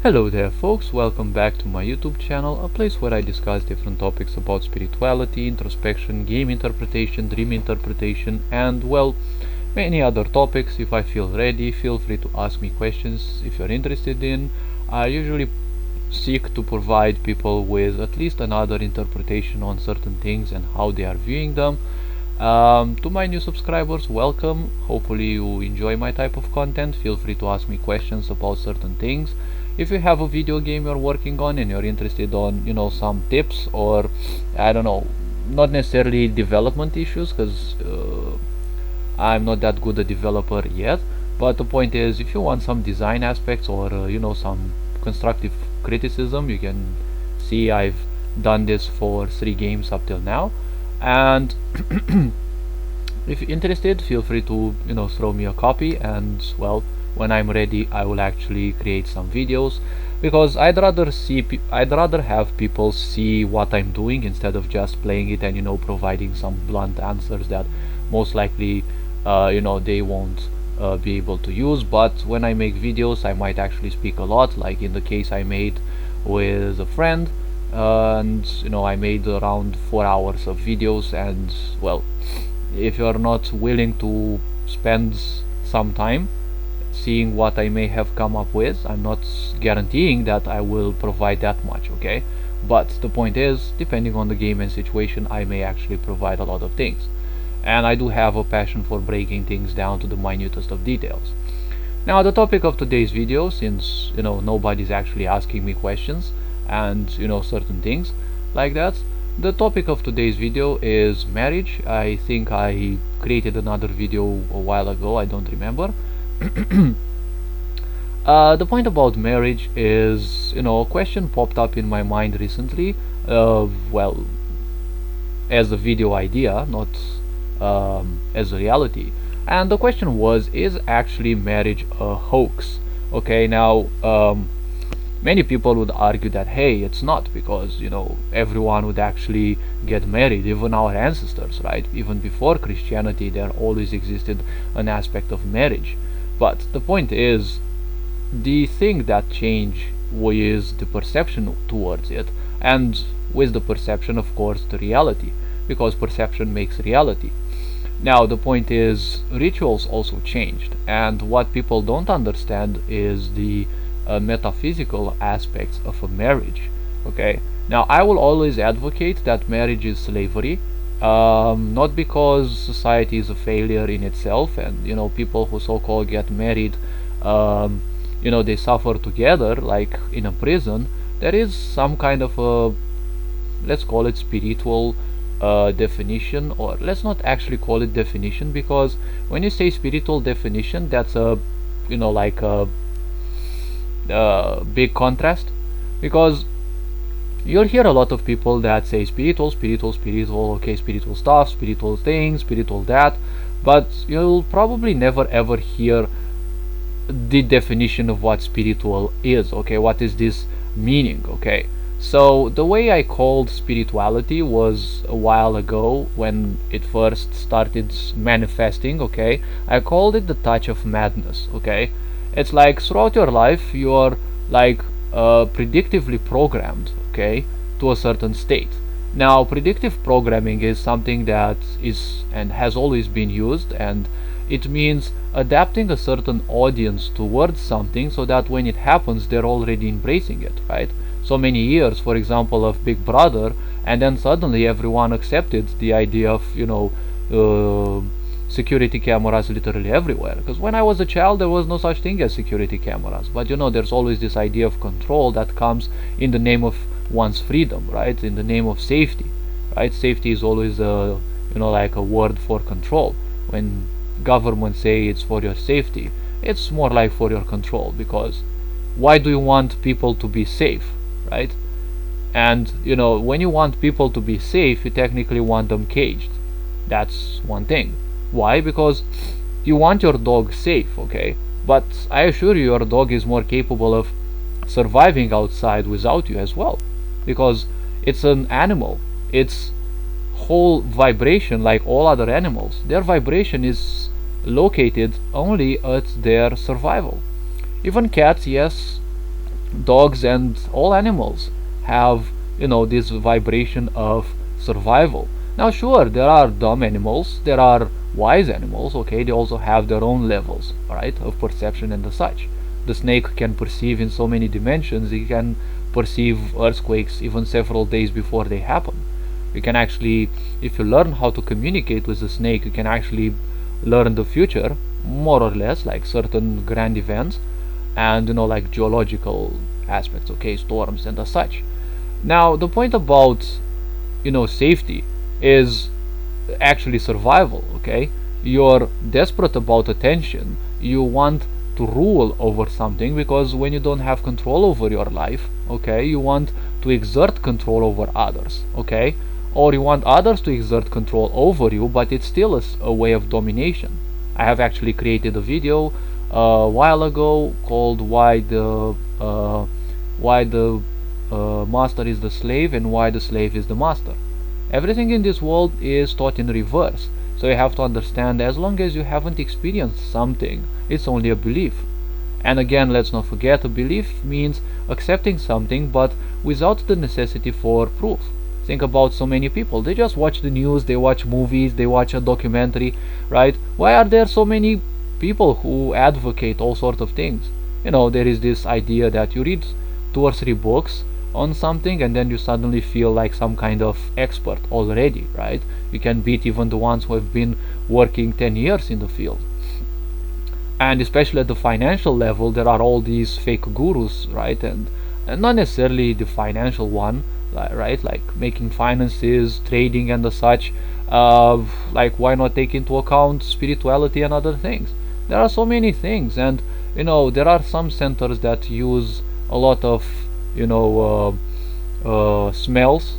Hello there folks, welcome back to my YouTube channel, a place where I discuss different topics about spirituality, introspection, game interpretation, dream interpretation, and well, many other topics. If I feel ready, feel free to ask me questions if you're interested in. I usually seek to provide people with at least another interpretation on certain things and how they are viewing them. To my new subscribers, welcome. Hopefully you enjoy my type of content. Feel free to ask me questions about certain things. If you have a video game you're working on and you're interested on, some tips or I don't know, not necessarily development issues, because I'm not that good a developer yet. But the point is, if you want some design aspects or some constructive criticism, you can see I've done this for 3 games up till now. And if you're interested, feel free to throw me a copy, and well, when I'm ready I will actually create some videos, because I'd rather have people see what I'm doing instead of just playing it and providing some blunt answers that most likely they won't be able to use. But when I make videos I might actually speak a lot, like in the case I made with a friend, and I made around 4 hours of videos. And well, if you're not willing to spend some time seeing what I may have come up with, I'm not guaranteeing that I will provide that much, okay? But the point is, depending on the game and situation, I may actually provide a lot of things. And I do have a passion for breaking things down to the minutest of details. Now, the topic of today's video, since nobody's actually asking me questions and certain things like that, the topic of today's video is marriage. I think I created another video a while ago, I don't remember. The point about marriage is, a question popped up in my mind recently, well, as a video idea, not as a reality. And the question was, is actually marriage a hoax? Okay, now many people would argue that hey, it's not, because everyone would actually get married, even our ancestors, right? Even before Christianity there always existed an aspect of marriage. But the point is, the thing that changed was the perception towards it, and with the perception, of course, the reality, because perception makes reality. Now the point is, rituals also changed, and what people don't understand is the metaphysical aspects of a marriage. Okay, now I will always advocate that marriage is slavery, not because society is a failure in itself and people who so-called get married, they suffer together like in a prison. There is some kind of a, let's call it spiritual definition, or let's not actually call it definition, because when you say spiritual definition, that's a like a big contrast, because you'll hear a lot of people that say spiritual, okay, spiritual stuff, spiritual things, spiritual that, but you'll probably never ever hear the definition of what spiritual is. Okay, what is this meaning? Okay, so the way I called spirituality was a while ago when it first started manifesting. Okay, I called it the touch of madness. Okay, it's like throughout your life you're like predictively programmed, okay, to a certain state. Now, predictive programming is something that is and has always been used, and it means adapting a certain audience towards something so that when it happens they're already embracing it, right? So many years, for example, of Big Brother, and then suddenly everyone accepted the idea of security cameras literally everywhere, because when I was a child there was no such thing as security cameras. But there's always this idea of control that comes in the name of one's freedom, right? In the name of safety, right? Safety is always a like a word for control. When governments say it's for your safety, it's more like for your control, because why do you want people to be safe, right? And when you want people to be safe, you technically want them caged. That's one thing. Why? Because you want your dog safe, okay? But I assure you, your dog is more capable of surviving outside without you as well, because it's an animal. Its whole vibration, like all other animals, their vibration is located only at their survival. Even cats, yes, dogs and all animals have, this vibration of survival. Now sure, there are dumb animals, there are wise animals, okay, they also have their own levels, right, of perception and the such. The snake can perceive in so many dimensions, it can perceive earthquakes even several days before they happen. You can actually, if you learn how to communicate with the snake, you can actually learn the future, more or less, like certain grand events, and like geological aspects, okay, storms and the such. Now the point about safety is actually survival, okay. You're desperate about attention, you want to rule over something, because when you don't have control over your life, okay, you want to exert control over others, okay, or you want others to exert control over you, but it's still a way of domination. I have actually created a video a while ago called why the master is the slave and why the slave is the master. Everything in this world is taught in reverse, so you have to understand, as long as you haven't experienced something, it's only a belief. And again, let's not forget, a belief means accepting something but without the necessity for proof. Think about so many people, they just watch the news, they watch movies, they watch a documentary, right? Why are there so many people who advocate all sorts of things? There is this idea that you read 2 or 3 books on something and then you suddenly feel like some kind of expert already, right? You can beat even the ones who have been working 10 years in the field. And especially at the financial level, there are all these fake gurus, right? And not necessarily the financial one, right? Like making finances, trading and the such. Like, why not take into account spirituality and other things? There are so many things, and there are some centers that use a lot of smells,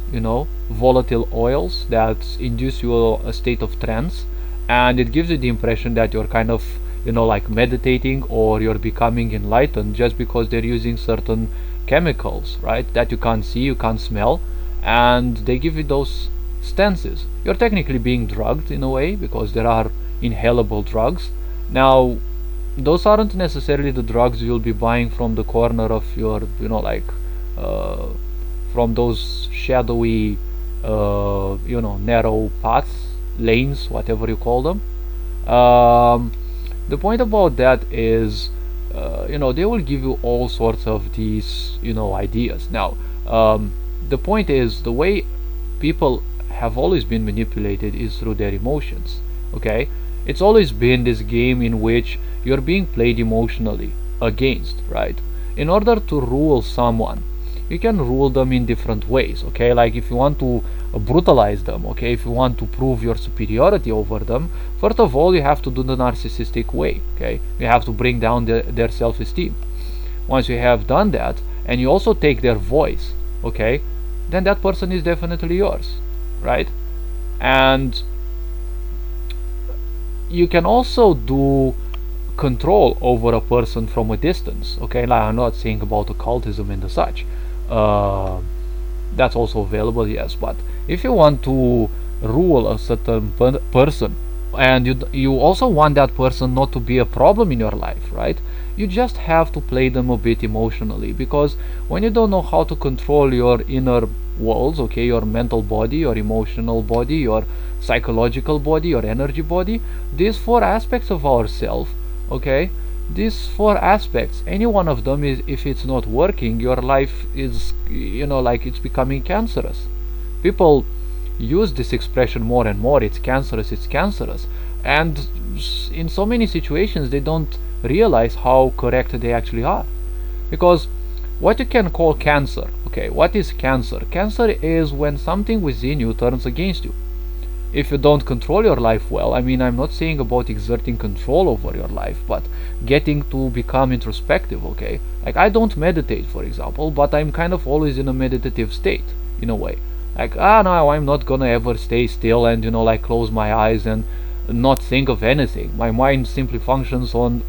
volatile oils that induce you a state of trance, and it gives you the impression that you're kind of like meditating or you're becoming enlightened, just because they're using certain chemicals, right, that you can't see, you can't smell, and they give you those stances. You're technically being drugged in a way, because there are inhalable drugs. Now those aren't necessarily the drugs you'll be buying from the corner of your from those shadowy narrow paths, lanes, whatever you call them. The point about that is they will give you all sorts of these ideas. Now the point is, the way people have always been manipulated is through their emotions, okay. It's always been this game in which you're being played emotionally against, right? In order to rule someone, you can rule them in different ways, okay. Like if you want to brutalize them, okay, if you want to prove your superiority over them, first of all you have to do the narcissistic way, okay. You have to bring down their self-esteem. Once you have done that and you also take their voice, okay, then that person is definitely yours, right? And you can also do control over a person from a distance, okay. Like, I'm not saying about occultism and the such, that's also available, yes, but if you want to rule a certain person, and you also want that person not to be a problem in your life, right, you just have to play them a bit emotionally, because when you don't know how to control your inner worlds, okay, your mental body, your emotional body, your psychological body, your energy body, these 4 aspects of ourself, okay, these 4 aspects, any one of them is, if it's not working, your life is like it's becoming cancerous. People use this expression more and more, it's cancerous, it's cancerous, and in so many situations they don't realize how correct they actually are. Because what you can call cancer, okay, what is cancer? Cancer is when something within you turns against you. If you don't control your life well, I mean, I'm not saying about exerting control over your life, but getting to become introspective, okay. Like, I don't meditate, for example, but I'm kind of always in a meditative state, in a way. Like, no, I'm not gonna ever stay still and like close my eyes and not think of anything. My mind simply functions on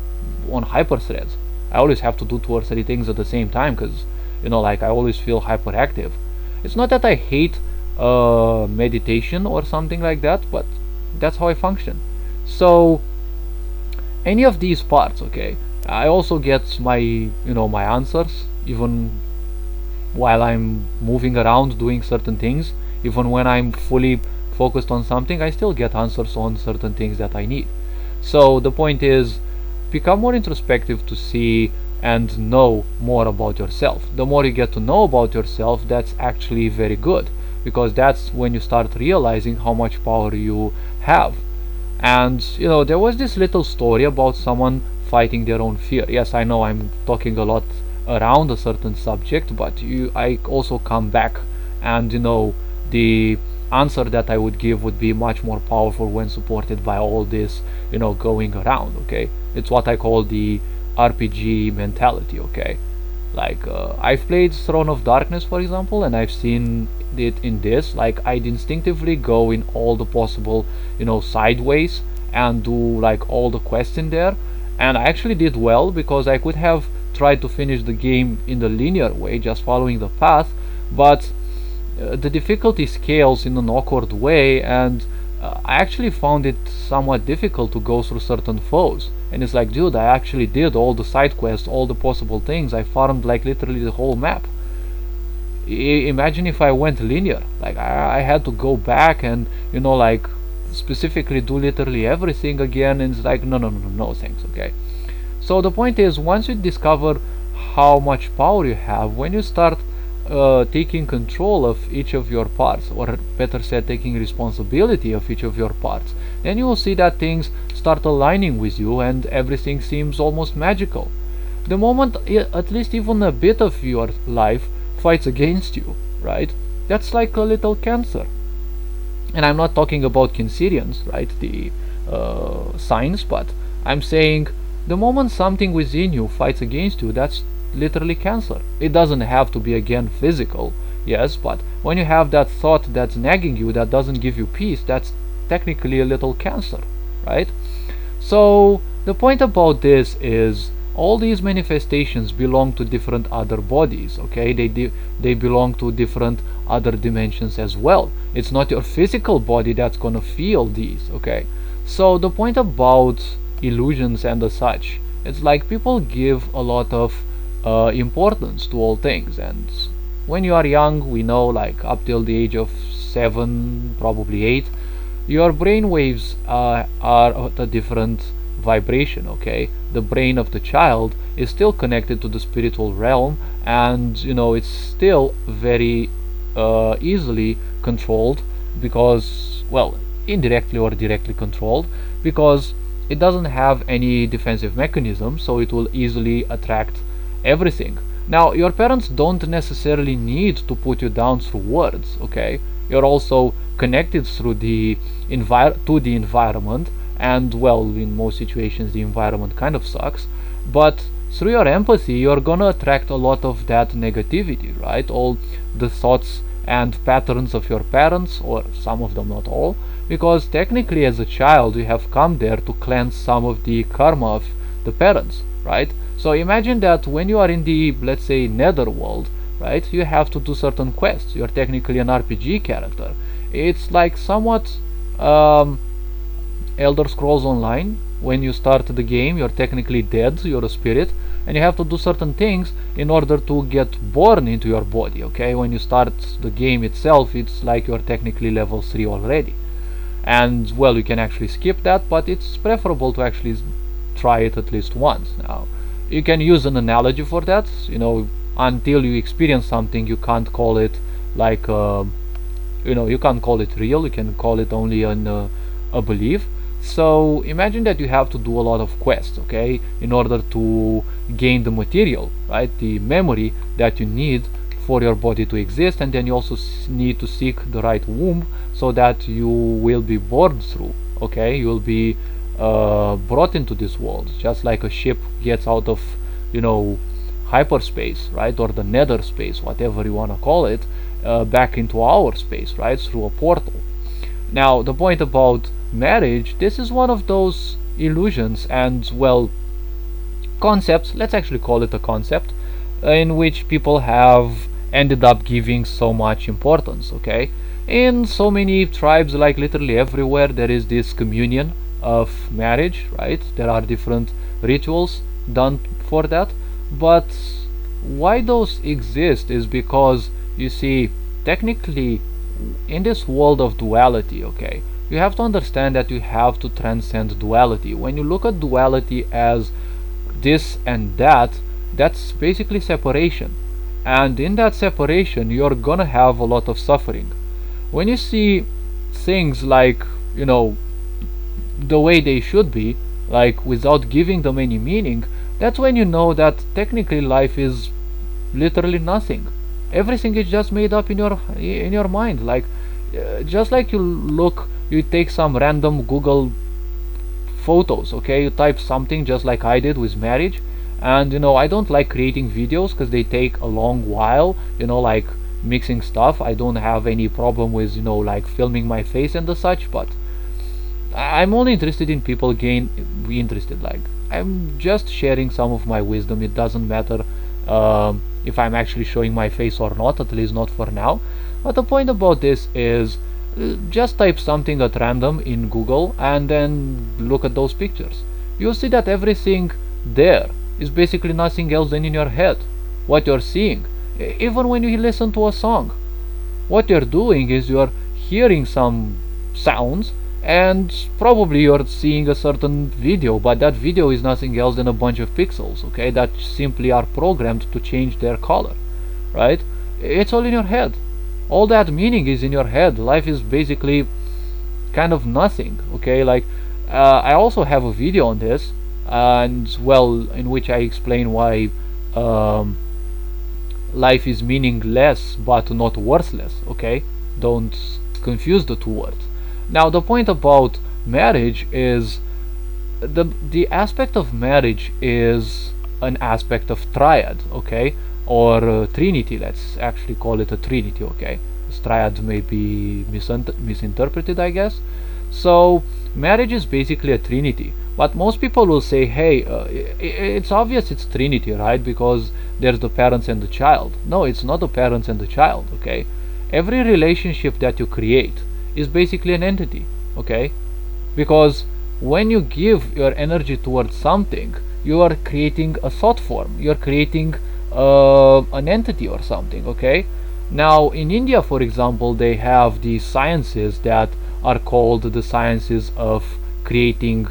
hyper threads. I always have to do 2 or 3 things at the same time, because like, I always feel hyperactive. It's not that I hate meditation or something like that, but that's how I function. So any of these parts, okay, I also get my my answers even while I'm moving around doing certain things, even when I'm fully focused on something, I still get answers on certain things that I need. So the point is, become more introspective to see and know more about yourself. The more you get to know about yourself, that's actually very good, because that's when you start realizing how much power you have. And there was this little story about someone fighting their own fear. Yes, I know I'm talking a lot around a certain subject, but I also come back, and the answer that I would give would be much more powerful when supported by all this going around. Okay, it's what I call the RPG mentality. Okay, like I've played Throne of Darkness, for example, and I've seen it in this. Like, I'd instinctively go in all the possible sideways and do like all the quests in there, and I actually did well, because I could have tried to finish the game in the linear way, just following the path, but the difficulty scales in an awkward way, and I actually found it somewhat difficult to go through certain foes. And it's like, dude, I actually did all the side quests, all the possible things. I farmed like literally the whole map. Imagine if I went linear. Like, I had to go back and like specifically do literally everything again, and it's like, no thanks. Okay, so the point is, once you discover how much power you have, when you start taking control of each of your parts, or better said, taking responsibility of each of your parts, then you will see that things start aligning with you and everything seems almost magical. The moment at least even a bit of your life fights against you, right? That's like a little cancer. And I'm not talking about cancerians, right? The signs, but I'm saying the moment something within you fights against you, that's literally cancer. It doesn't have to be again physical, yes, but when you have that thought that's nagging you, that doesn't give you peace, that's technically a little cancer, right? So the point about this is, all these manifestations belong to different other bodies. Okay, they belong to different other dimensions as well. It's not your physical body that's gonna feel these. Okay, so the point about illusions and the such, it's like people give a lot of importance to all things, and when you are young, we know, like up till the age of 7, probably 8, your brain waves are at a different vibration. Okay, the brain of the child is still connected to the spiritual realm, and it's still very easily controlled, because, well, indirectly or directly controlled, because it doesn't have any defensive mechanism, so it will easily attract everything. Now, your parents don't necessarily need to put you down through words. Okay, you're also connected through the to the environment, and, well, in most situations the environment kind of sucks, but through your empathy you're gonna attract a lot of that negativity, right? All the thoughts and patterns of your parents, or some of them, not all, because technically as a child you have come there to cleanse some of the karma of the parents, right? So imagine that when you are in the, let's say, netherworld, right, you have to do certain quests. You're technically an RPG character. It's like somewhat Elder Scrolls Online. When you start the game, you're technically dead, you're a spirit, and you have to do certain things in order to get born into your body. Okay, when you start the game itself, it's like you're technically level 3 already, and, well, you can actually skip that, but it's preferable to actually try it at least once. Now, you can use an analogy for that. Until you experience something, you can't call it like you can't call it real. You can call it only a belief. So imagine that you have to do a lot of quests, okay, in order to gain the material, right, the memory that you need for your body to exist, and then you also need to seek the right womb so that you will be born through. Okay, you will be brought into this world, just like a ship gets out of hyperspace, right, or the nether space, whatever you want to call it, back into our space, right, through a portal. Now, the point about marriage, this is one of those illusions and, well, concepts, let's actually call it a concept, in which people have ended up giving so much importance. Okay, in so many tribes, like literally everywhere, there is this communion of marriage, right? There are different rituals done for that, but why those exist is because, you see, technically in this world of duality, okay, you have to understand that you have to transcend duality. When you look at duality as this and that, that's basically separation, and in that separation you're gonna have a lot of suffering. When you see things like, you know, the way they should be, like without giving them any meaning, that's when you know that technically life is literally nothing. Everything is just made up in your mind. Like just like you take some random Google photos, okay, you type something just like I did with marriage. And you know, I don't like creating videos because they take a long while, you know, like mixing stuff. I don't have any problem with, you know, like filming my face and the such, but I'm only interested in people be interested. Like, I'm just sharing some of my wisdom. It doesn't matter if I'm actually showing my face or not, at least not for now. But the point about this is just type something at random in Google and then look at those pictures. You'll see that everything there is basically nothing else than in your head. What you're seeing, even when you listen to a song, what you're doing is you're hearing some sounds, and probably you're seeing a certain video, but that video is nothing else than a bunch of pixels, okay, that simply are programmed to change their color, right? It's all in your head. All that meaning is in your head. Life is basically kind of nothing, okay? Like I also have a video on this, and well, in which I explain why life is meaningless but not worthless, okay? Don't confuse the two words. Now the point about marriage is the aspect of marriage is an aspect of triad, okay, or trinity. Let's actually call it a trinity, okay? Triad may be misinterpreted, I guess. So marriage is basically a trinity, but most people will say, hey, it's obvious it's trinity, right? Because there's the parents and the child. No, it's not the parents and the child, okay? Every relationship that you create is basically an entity, okay? Because when you give your energy towards something, you are creating a thought form, you're creating an entity or something, okay? Now in India, for example, they have these sciences that are called the sciences of creating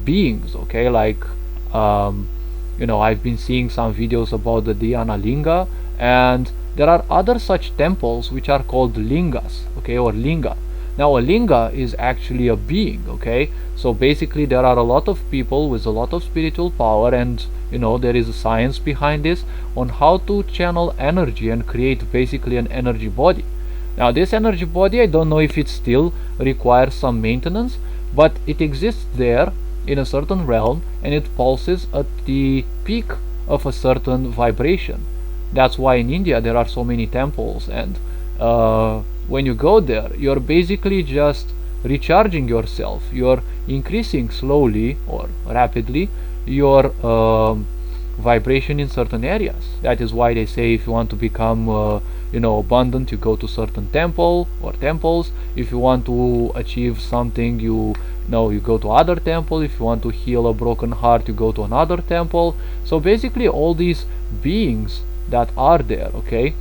beings, okay? Like you know, I've been seeing some videos about the Dhyana Linga, and there are other such temples which are called lingas, okay, or linga. Now a linga is actually a being, okay? So basically there are a lot of people with a lot of spiritual power, and you know, there is a science behind this on how to channel energy and create basically an energy body. Now this energy body, I don't know if it still requires some maintenance, but it exists there in a certain realm, and it pulses at the peak of a certain vibration. That's why in India there are so many temples, and when you go there, you're basically just recharging yourself. You're increasing slowly or rapidly your vibration in certain areas. That is why they say if you want to become you know, abundant, you go to certain temple or temples. If you want to achieve something, you go to other temple. If you want to heal a broken heart, you go to another temple. So basically all these beings that are there, okay,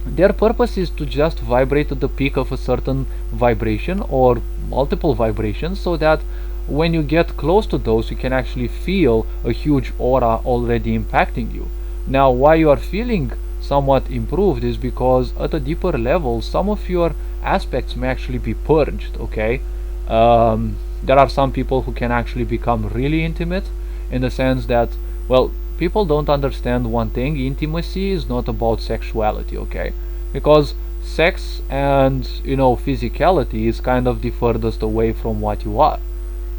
their purpose is to just vibrate at the peak of a certain vibration or multiple vibrations, so that when you get close to those, you can actually feel a huge aura already impacting you. Now why you are feeling somewhat improved is because at a deeper level some of your aspects may actually be purged, okay? There are some people who can actually become really intimate, in the sense that, well, people don't understand one thing: intimacy is not about sexuality, okay? Because sex and, you know, physicality is kind of the furthest away from what you are.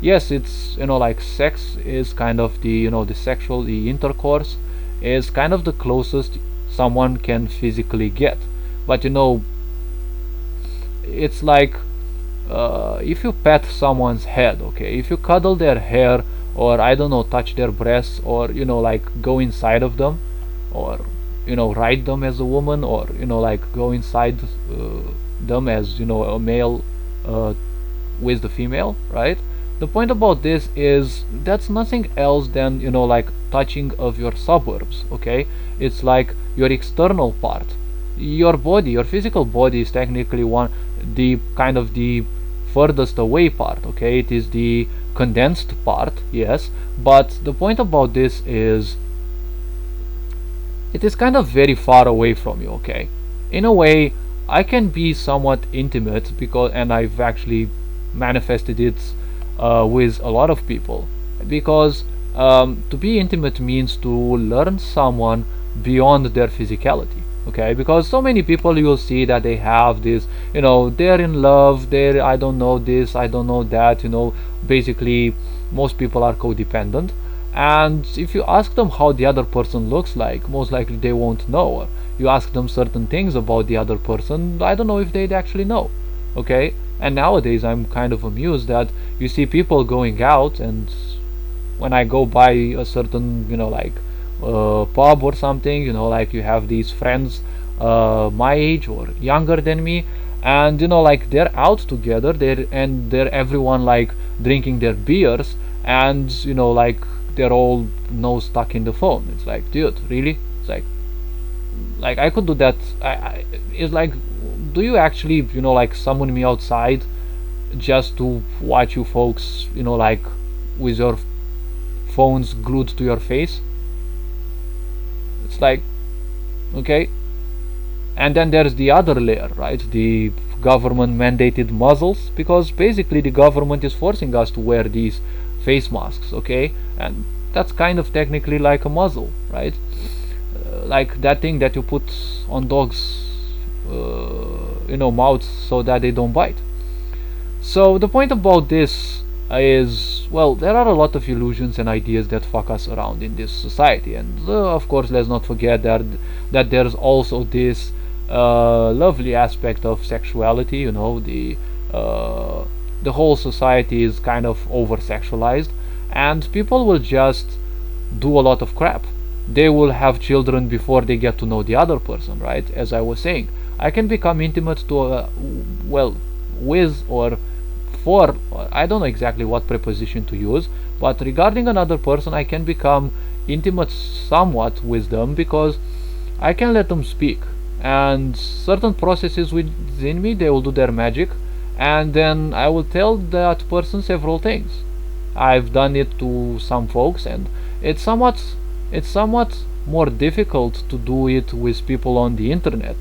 Yes, it's, you know, like sex is kind of the, you know, the intercourse is kind of the closest someone can physically get. But you know, it's like if you pet someone's head, okay, if you cuddle their hair, or I don't know, touch their breasts, or you know, like go inside of them, or you know, ride them as a woman, or you know, like go inside them as, you know, a male with the female, right? The point about this is that's nothing else than, you know, like touching of your suburbs, okay? It's like your external part. Your body, your physical body is technically the kind of the furthest away part, okay? It is the condensed part, yes, but the point about this is it is kind of very far away from you, okay? In a way, I can be somewhat intimate because, and I've actually manifested it with a lot of people, because to be intimate means to learn someone beyond their physicality, okay? Because so many people, you will see that they have this, they're in love, they're, I don't know this, I don't know that, basically most people are codependent, and if you ask them how the other person looks like, most likely they won't know. Or you ask them certain things about the other person, I don't know if they'd actually know, okay? And nowadays I'm kind of amused that you see people going out, and when I go by a certain, pub or something, like you have these friends my age or younger than me, and like they're out together, they're everyone like drinking their beers, and like they're all nose stuck in the phone. It's like, dude, really? It's like I could do that. It's like, do you actually like summon me outside just to watch you folks like with your phones glued to your face? It's like, okay. And then there's the other layer, right? The government mandated muzzles, because basically the government is forcing us to wear these face masks, okay? And that's kind of technically like a muzzle, right? Like that thing that you put on dogs mouths so that they don't bite. So the point about this is, well, there are a lot of illusions and ideas that fuck us around in this society, and of course let's not forget that there's also this lovely aspect of sexuality. The whole society is kind of over sexualized, and people will just do a lot of crap. They will have children before they get to know the other person, right? As I was saying, I can become intimate to with or for, I don't know exactly what preposition to use, but regarding another person I can become intimate somewhat with them because I can let them speak, and certain processes within me, they will do their magic, and then I will tell that person several things. I've done it to some folks, and it's somewhat more difficult to do it with people on the internet,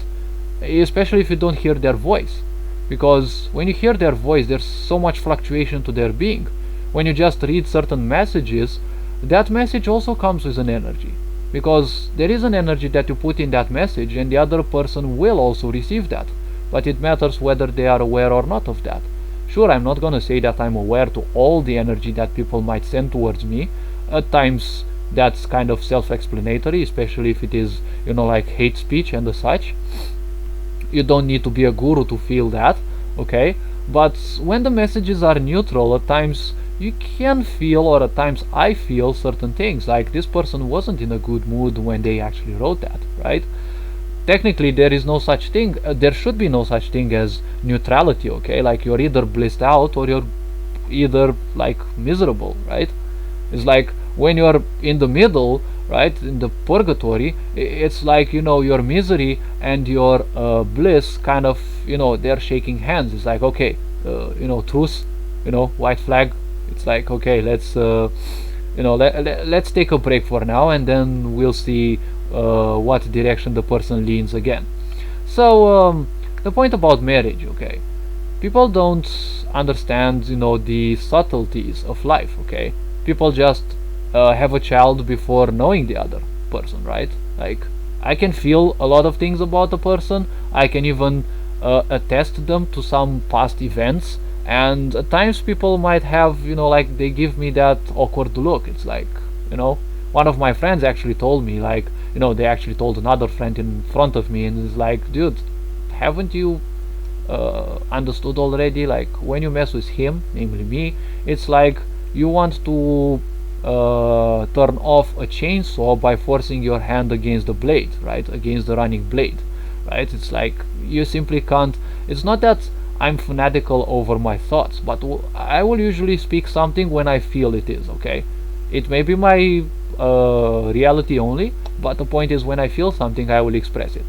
especially if you don't hear their voice, because when you hear their voice there's so much fluctuation to their being. When you just read certain messages, that message also comes with an energy, because there is an energy that you put in that message, and the other person will also receive that, but it matters whether they are aware or not of that. Sure, I'm not gonna say that I'm aware to all the energy that people might send towards me. At times that's kind of self-explanatory, especially if it is like hate speech and such. You don't need to be a guru to feel that, okay? But when the messages are neutral, at times you can feel, or at times I feel certain things, like this person wasn't in a good mood when they actually wrote that, right? Technically there is no such thing, there should be no such thing as neutrality, okay? Like you're either blissed out or you're either like miserable, right? It's like when you're in the middle, right, in the purgatory, it's like your misery and your bliss kind of they're shaking hands. It's like, okay, truce, white flag. It's like, okay, let's let's take a break for now, and then we'll see what direction the person leans again. So the point about marriage, okay, people don't understand the subtleties of life, okay? People just have a child before knowing the other person, right? Like, I can feel a lot of things about a person, I can even attest them to some past events, and at times people might have like they give me that awkward look. It's like, one of my friends actually told me, like, they actually told another friend in front of me, and it's like, dude, haven't you understood already? Like, when you mess with him, namely me, it's like you want to turn off a chainsaw by forcing your hand against the blade, right? Against the running blade, right? It's like you simply can't. It's not that I'm fanatical over my thoughts, but I will usually speak something when I feel it is, okay? It may be my reality only, but the point is, when I feel something, I will express it.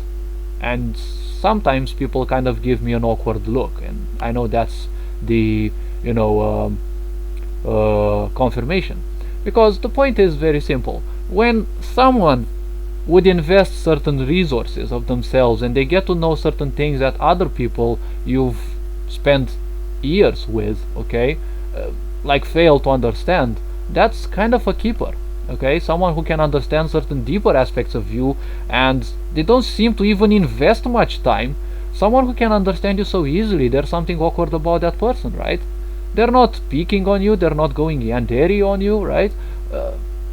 And sometimes people kind of give me an awkward look, and I know that's the confirmation, because the point is very simple. When someone would invest certain resources of themselves and they get to know certain things that other people you've spent years with, okay, like fail to understand, that's kind of a keeper. Okay, someone who can understand certain deeper aspects of you and they don't seem to even invest much time. Someone who can understand you so easily, there's something awkward about that person, right? They're not picking on you, they're not going yandere on you, right?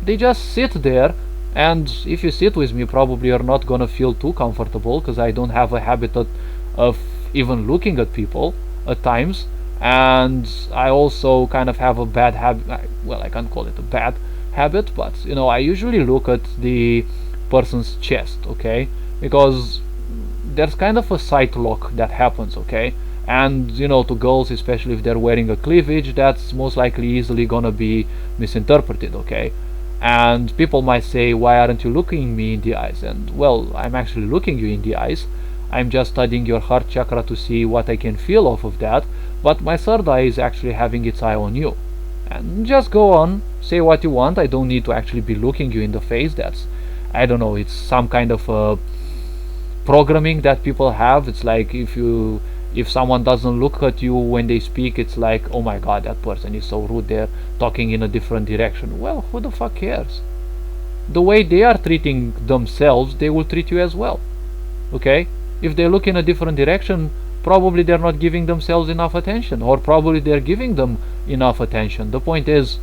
They just sit there, and if you sit with me, probably you're not gonna feel too comfortable, because I don't have a habit of even looking at people at times, and I also kind of have a bad habit. Well, I can't call it a bad habit, but I usually look at the person's chest, okay, because there's kind of a sight lock that happens, okay, and to girls, especially if they're wearing a cleavage, that's most likely easily gonna be misinterpreted, okay. And people might say, why aren't you looking me in the eyes? And well, I'm actually looking you in the eyes. I'm just studying your heart chakra to see what I can feel off of that, but my third eye is actually having its eye on you. And just go on, say what you want. I don't need to actually be looking you in the face. That's, I don't know, it's some kind of programming that people have. It's like if someone doesn't look at you when they speak, it's like, oh my god, that person is so rude, they're talking in a different direction. Well, who the fuck cares? The way they are treating themselves, they will treat you as well. Okay? If they look in a different direction, probably they're not giving themselves enough attention, or probably they're giving them enough attention. The point is,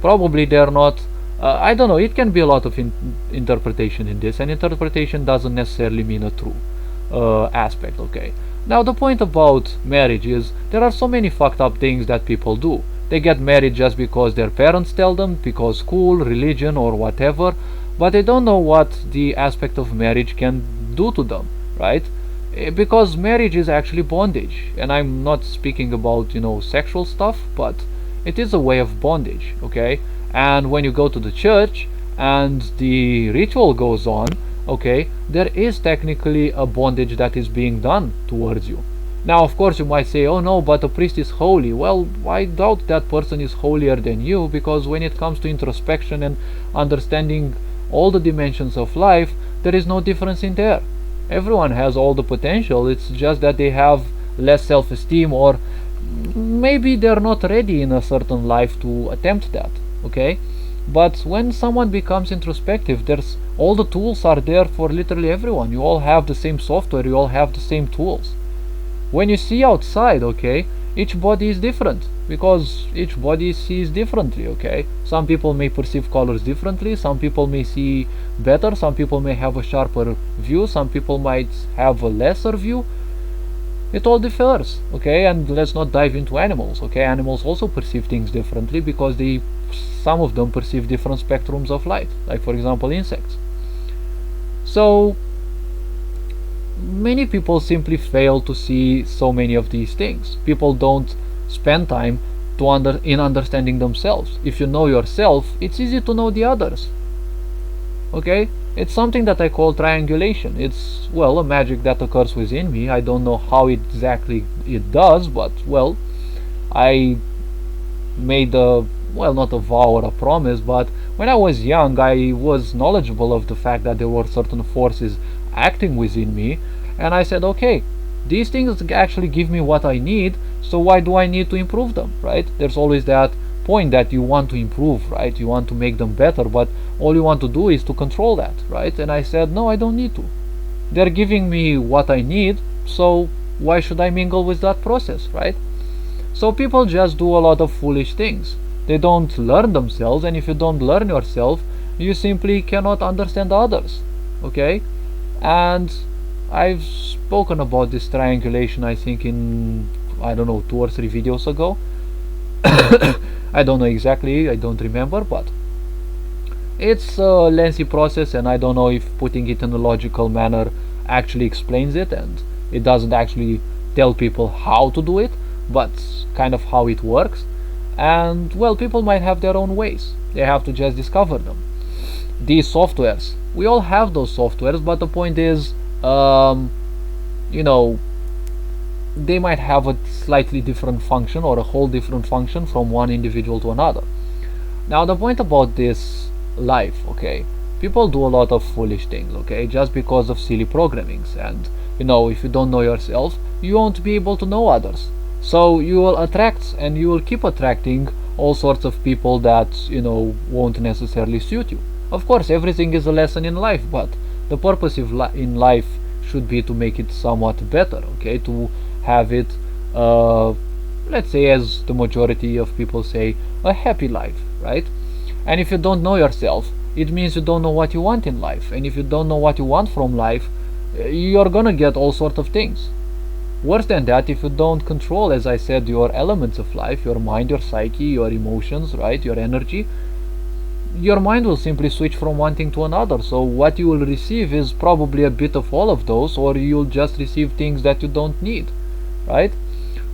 probably they're not. I don't know, it can be a lot of interpretation in this, and interpretation doesn't necessarily mean a true aspect, okay? Now, the point about marriage is, there are so many fucked up things that people do. They get married just because their parents tell them, because school, religion, or whatever, but they don't know what the aspect of marriage can do to them, right? Because marriage is actually bondage, and I'm not speaking about sexual stuff, but it is a way of bondage, okay? And when you go to the church and the ritual goes on, okay, there is technically a bondage that is being done towards you. Now, of course, you might say, oh no, but a priest is holy. Well, I doubt that person is holier than you, because when it comes to introspection and understanding all the dimensions of life, there is no difference in there. Everyone has all the potential. It's just that they have less self-esteem, or maybe they're not ready in a certain life to attempt that, okay? But when someone becomes introspective, there's all the tools are there for literally everyone. You all have the same software, you all have the same tools. When you see outside, okay, each body is different, because each body sees differently, okay? Some people may perceive colors differently, some people may see better, some people may have a sharper view, some people might have a lesser view. It all differs, okay? And let's not dive into animals, okay? Animals also perceive things differently, because some of them perceive different spectrums of light, like for example insects. So many people simply fail to see so many of these things. People don't spend time in understanding themselves. If you know yourself, it's easy to know the others, okay? It's something that I call triangulation. It's, well, a magic that occurs within me. I don't know how exactly it does, but well, I made not a vow or a promise, but when I was young, I was knowledgeable of the fact that there were certain forces acting within me, and I said, okay, these things actually give me what I need, so why do I need to improve them, right? There's always that point that you want to improve, right? You want to make them better, but all you want to do is to control that, right? And I said, no, I don't need to. They're giving me what I need, so why should I mingle with that process, right? So people just do a lot of foolish things. They don't learn themselves, and if you don't learn yourself, you simply cannot understand others, okay? And I've spoken about this triangulation, I think, in, I don't know, 2 or 3 videos ago. I don't know exactly, I don't remember, but it's a lengthy process, and I don't know if putting it in a logical manner actually explains it, and it doesn't actually tell people how to do it, but kind of how it works. and well, people might have their own ways. They have to just discover them. These softwares, we all have those softwares, but the point is, you know, they might have a slightly different function or a whole different function from one individual to another. Now the point about this life, okay, people do a lot of foolish things, okay, just because of silly programmings, and if you don't know yourself, you won't be able to know others. So you will attract and you will keep attracting all sorts of people that won't necessarily suit you. Of course, everything is a lesson in life, but the purpose in life should be to make it somewhat better, okay, to have it, let's say, as the majority of people say, a happy life, right? And if you don't know yourself, it means you don't know what you want in life, and if you don't know what you want from life, you're gonna get all sorts of things. Worse than that, if you don't control, as I said, your elements of life, your mind, your psyche, your emotions, right, your energy, your mind will simply switch from one thing to another. So what you will receive is probably a bit of all of those, or you'll just receive things that you don't need, right?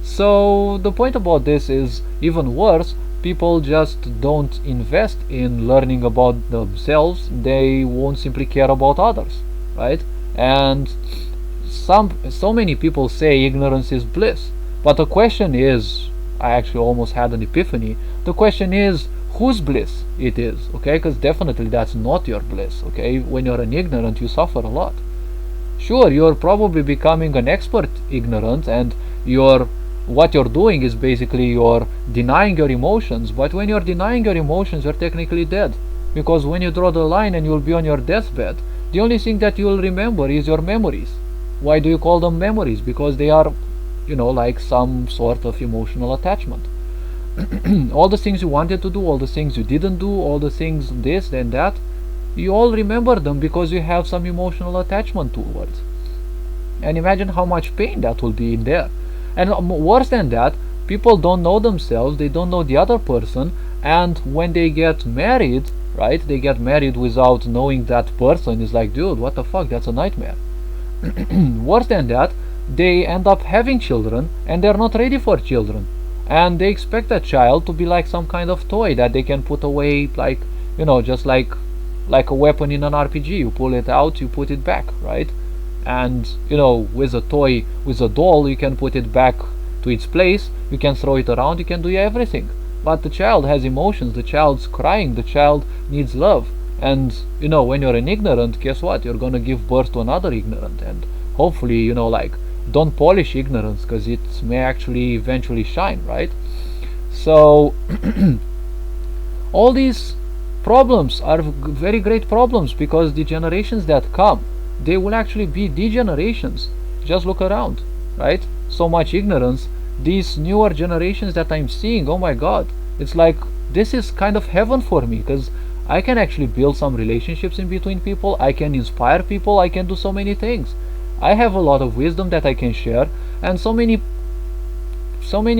So the point about this is even worse. People just don't invest in learning about themselves. They won't simply care about others, right? And so many people say ignorance is bliss, but the question is, I actually almost had an epiphany. The question is whose bliss it is, okay? Because definitely that's not your bliss, okay? When you're an ignorant, you suffer a lot. Sure, you're probably becoming an expert ignorant, and what you're doing is basically you're denying your emotions. But when you're denying your emotions, you're technically dead, because when you draw the line and you'll be on your deathbed, the only thing that you'll remember is your memories. Why do you call them memories? Because they are, like some sort of emotional attachment. All the things you wanted to do, all the things you didn't do, all the things this and that, you all remember them because you have some emotional attachment towards. And imagine how much pain that will be in there. And worse than that, people don't know themselves, they don't know the other person, and when they get married, right, they get married without knowing that person. Is like, dude, what the fuck, that's a nightmare. Worse than that, they end up having children and they're not ready for children, and they expect a child to be like some kind of toy that they can put away, like, just like a weapon in an RPG. You pull it out, you put it back, right? And with a toy, with a doll, you can put it back to its place, you can throw it around, you can do everything. But the child has emotions, the child's crying, the child needs love. And when you're an ignorant, guess what? You're gonna give birth to another ignorant. And hopefully, don't polish ignorance, because it may actually eventually shine, right? So all these problems are very great problems, because the generations that come, they will actually be degenerations. Just look around, right? So much ignorance. These newer generations that I'm seeing, oh my god, it's like this is kind of heaven for me, because I can actually build some relationships in between people, I can inspire people, I can do so many things. I have a lot of wisdom that I can share, and so many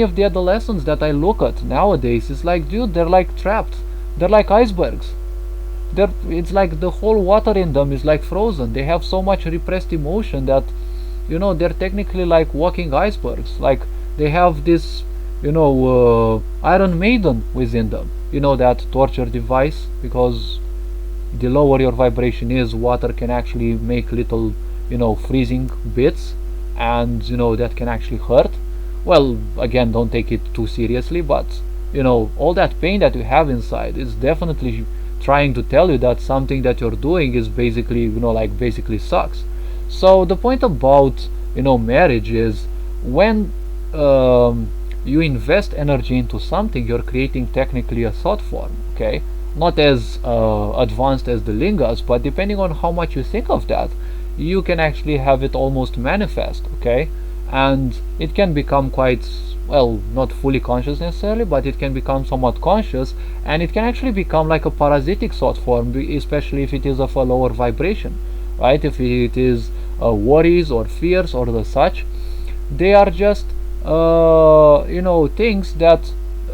of the adolescents that I look at nowadays, it's like, dude, they're like trapped, they're like icebergs. It's like the whole water in them is like frozen. They have so much repressed emotion that they're technically like walking icebergs. Like they have this Iron Maiden within them, that torture device, because the lower your vibration is, water can actually make little freezing bits, and that can actually hurt. Well, again, don't take it too seriously, but all that pain that you have inside is definitely trying to tell you that something that you're doing is basically basically sucks. So the point about marriage is, when you invest energy into something, you're creating technically a thought form, okay? Not as advanced as the lingas, but depending on how much you think of that, you can actually have it almost manifest, okay? And it can become quite, well, not fully conscious necessarily, but it can become somewhat conscious, and it can actually become like a parasitic thought form, especially if it is of a lower vibration, right? If it is worries or fears or the such, they are just things that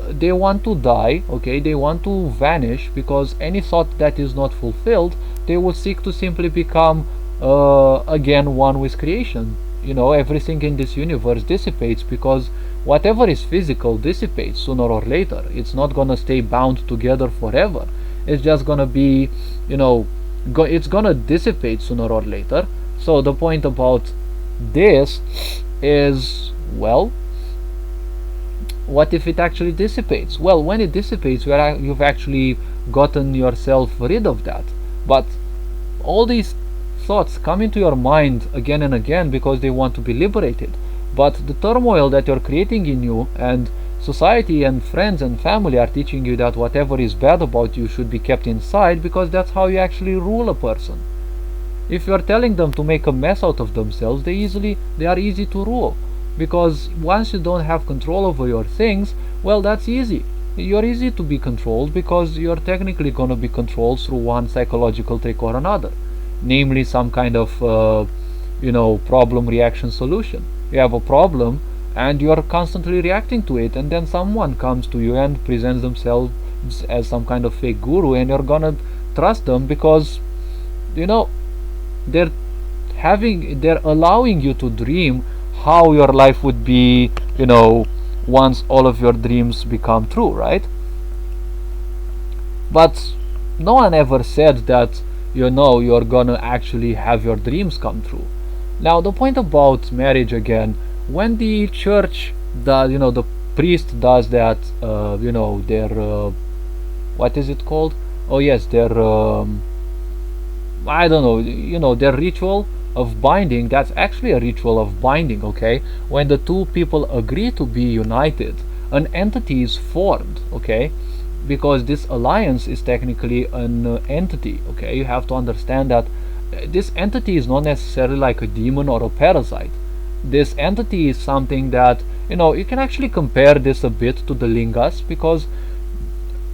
they want to die, okay? They want to vanish, because any thought that is not fulfilled, they will seek to simply become again one with creation. everything in this universe dissipates, because whatever is physical dissipates sooner or later. It's not gonna stay bound together forever. It's just gonna be, it's gonna dissipate sooner or later. So the point about this is, well, what if it actually dissipates? Well, when it dissipates, you've actually gotten yourself rid of that. But all these thoughts come into your mind again and again because they want to be liberated. But the turmoil that you're creating in you, and society and friends and family are teaching you that whatever is bad about you should be kept inside, because that's how you actually rule a person. If you're telling them to make a mess out of themselves, they are easy to rule. Because once you don't have control over your things, well, that's easy. You're easy to be controlled because you're technically going to be controlled through one psychological trick or another. Namely, some kind of, problem reaction solution. You have a problem and you're constantly reacting to it, and then someone comes to you and presents themselves as some kind of fake guru, and you're gonna trust them because, they're allowing you to dream how your life would be, once all of your dreams become true, right? But no one ever said that, you're gonna actually have your dreams come true. Now, the point about marriage again, when the church does, the priest does that, their, what is it called? Oh yes, their, I don't know, their ritual of binding, that's actually a ritual of binding, okay? When the two people agree to be united, an entity is formed, okay? Because this alliance is technically an entity, okay? You have to understand that this entity is not necessarily like a demon or a parasite. This entity is something that, you can actually compare this a bit to the lingas, because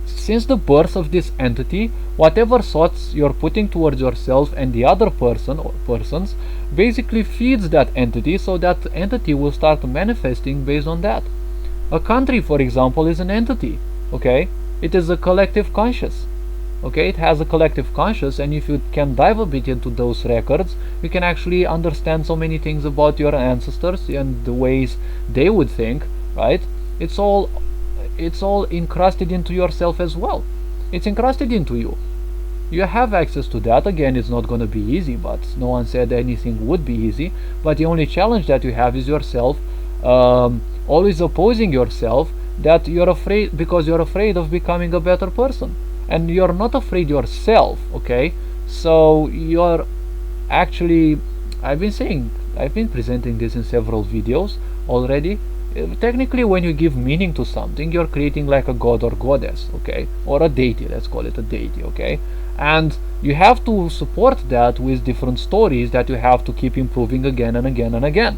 since the birth of this entity, whatever thoughts you're putting towards yourself and the other person or persons basically feeds that entity, so that entity will start manifesting based on that. A country, for example, is an entity, okay? It is a collective conscious. Okay, it has a collective conscious, and if you can dive a bit into those records, you can actually understand so many things about your ancestors and the ways they would think, right? It's all encrusted into yourself as well. It's encrusted into you. You have access to that. Again, it's not going to be easy, but no one said anything would be easy. But the only challenge that you have is yourself, always opposing yourself, that you're afraid, because you're afraid of becoming a better person. And you're not afraid yourself, okay? So you're actually, I've been presenting this in several videos already. Technically, when you give meaning to something, you're creating like a god or goddess, okay? Or a deity, let's call it a deity, okay? And you have to support that with different stories that you have to keep improving again and again and again.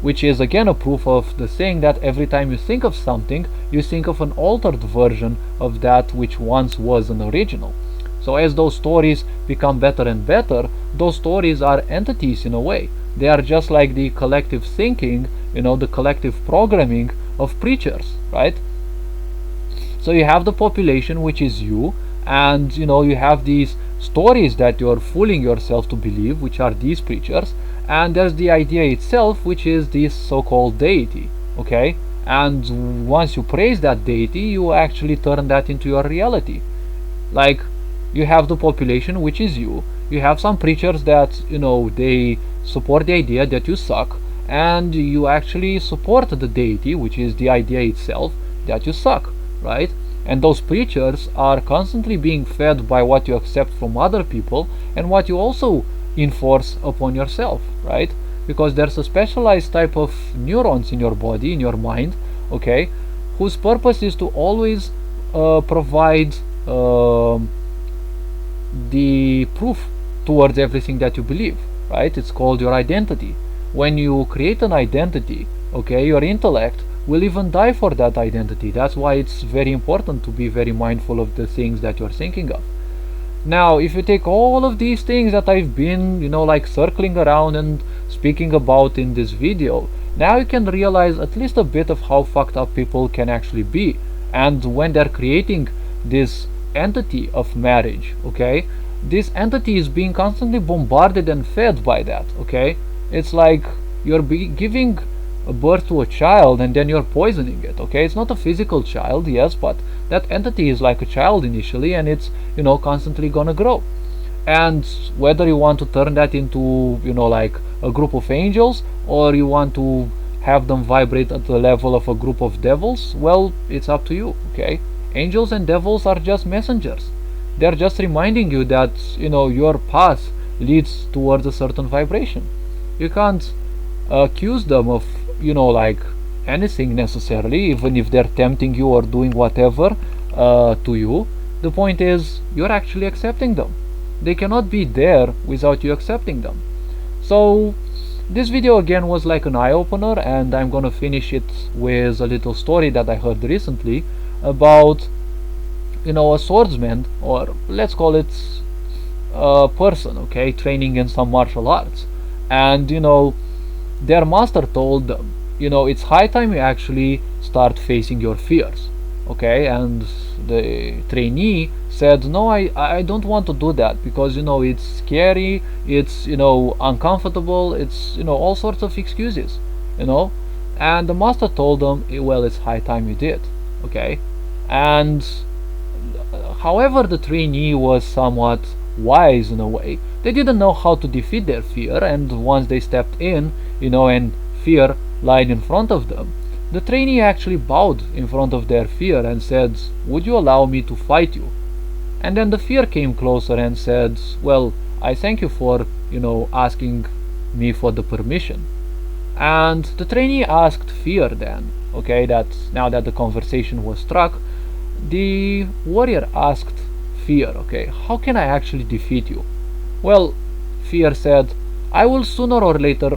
Which is again a proof of the saying that every time you think of something, you think of an altered version of that which once was an original. So as those stories become better and better, those stories are entities in a way. They are just like the collective thinking, the collective programming of preachers, right? So you have the population, which is you, and you have these stories that you're fooling yourself to believe, which are these preachers. And there's the idea itself, which is this so-called deity, okay? And once you praise that deity, you actually turn that into your reality. Like, you have the population, which is you. You have some preachers that, they support the idea that you suck, and you actually support the deity, which is the idea itself, that you suck, right? And those preachers are constantly being fed by what you accept from other people and what you also enforce upon yourself, right? Because there's a specialized type of neurons in your body, in your mind, okay, whose purpose is to always provide the proof towards everything that you believe, right? It's called your identity. When you create an identity, okay, your intellect will even die for that identity. That's why it's very important to be very mindful of the things that you're thinking of. Now, if you take all of these things that I've been, like circling around and speaking about in this video, now you can realize at least a bit of how fucked up people can actually be. And when they're creating this entity of marriage, okay, this entity is being constantly bombarded and fed by that, okay? It's like you're giving birth to a child and then you're poisoning it. Okay, it's not a physical child, yes, but that entity is like a child initially, and it's, you know, constantly gonna grow. And whether you want to turn that into, you know, like a group of angels, or you want to have them vibrate at the level of a group of devils, well, it's up to you. Okay, angels and devils are just messengers. They're just reminding you that, you know, your path leads towards a certain vibration. You can't accuse them of, you know, like anything necessarily, even if they're tempting you or doing whatever to you. The point is, you're actually accepting them. They cannot be there without you accepting them. So this video again was like an eye-opener, and I'm gonna finish it with a little story that I heard recently about, you know, a swordsman, or let's call it a person, okay, training in some martial arts. And, you know, their master told them, you know, it's high time you actually start facing your fears. Okay, and the trainee said, no, I don't want to do that, because, you know, it's scary, it's, you know, uncomfortable, it's, you know, all sorts of excuses, you know. And the master told them, well, it's high time you did. Okay, and however, the trainee was somewhat wise in a way. They didn't know how to defeat their fear, and once they stepped in, you know, and fear lied in front of them, the trainee actually bowed in front of their fear and said, would you allow me to fight you? And then the fear came closer and said, well, I thank you for, you know, asking me for the permission. And the trainee asked fear then, okay, that now that the conversation was struck, the warrior asked fear, okay, how can I actually defeat you? Well, fear said, I will sooner or later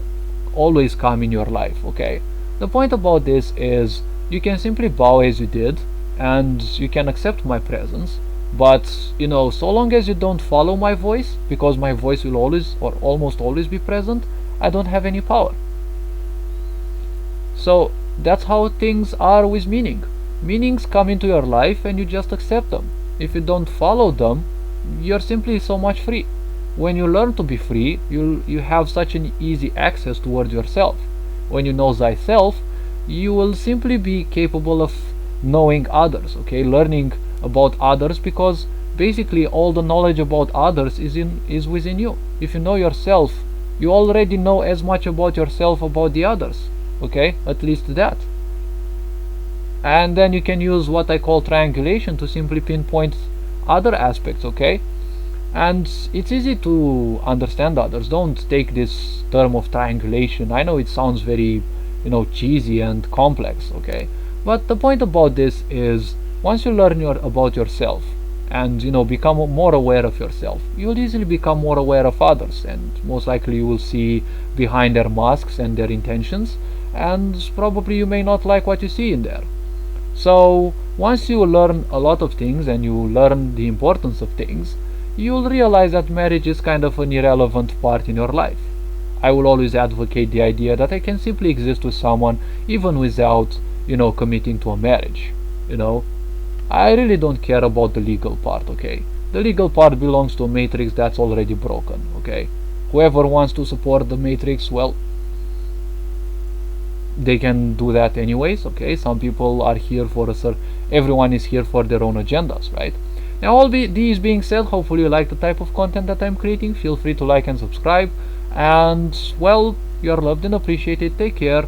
always come in your life. Okay, the point about this is, you can simply bow as you did, and you can accept my presence, but, you know, so long as you don't follow my voice, because my voice will always or almost always be present, I don't have any power. So that's how things are with meaning. Meanings come into your life and you just accept them. If you don't follow them, you're simply so much free. When you learn to be free, you have such an easy access towards yourself. When you know thyself, you will simply be capable of knowing others, okay, learning about others, because basically all the knowledge about others is within you. If you know yourself, you already know as much about yourself about the others, okay, at least that. And then you can use what I call triangulation to simply pinpoint other aspects, okay. And it's easy to understand others. Don't take this term of triangulation, I know it sounds very, you know, cheesy and complex, okay, but the point about this is, once you learn about yourself and, you know, become more aware of yourself, you will easily become more aware of others, and most likely you will see behind their masks and their intentions, and probably you may not like what you see in there. So once you learn a lot of things and you learn the importance of things, you'll realize that marriage is kind of an irrelevant part in your life. I will always advocate the idea that I can simply exist with someone even without, you know, committing to a marriage. You know, I really don't care about the legal part, okay? The legal part belongs to a matrix that's already broken, okay? Whoever wants to support the matrix, well, they can do that anyways, okay? Some people are here for everyone is here for their own agendas, right? Now, all these being said, hopefully you like the type of content that I'm creating. Feel free to like and subscribe, and, well, you're loved and appreciated. Take care.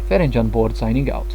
Ferenc on board, signing out.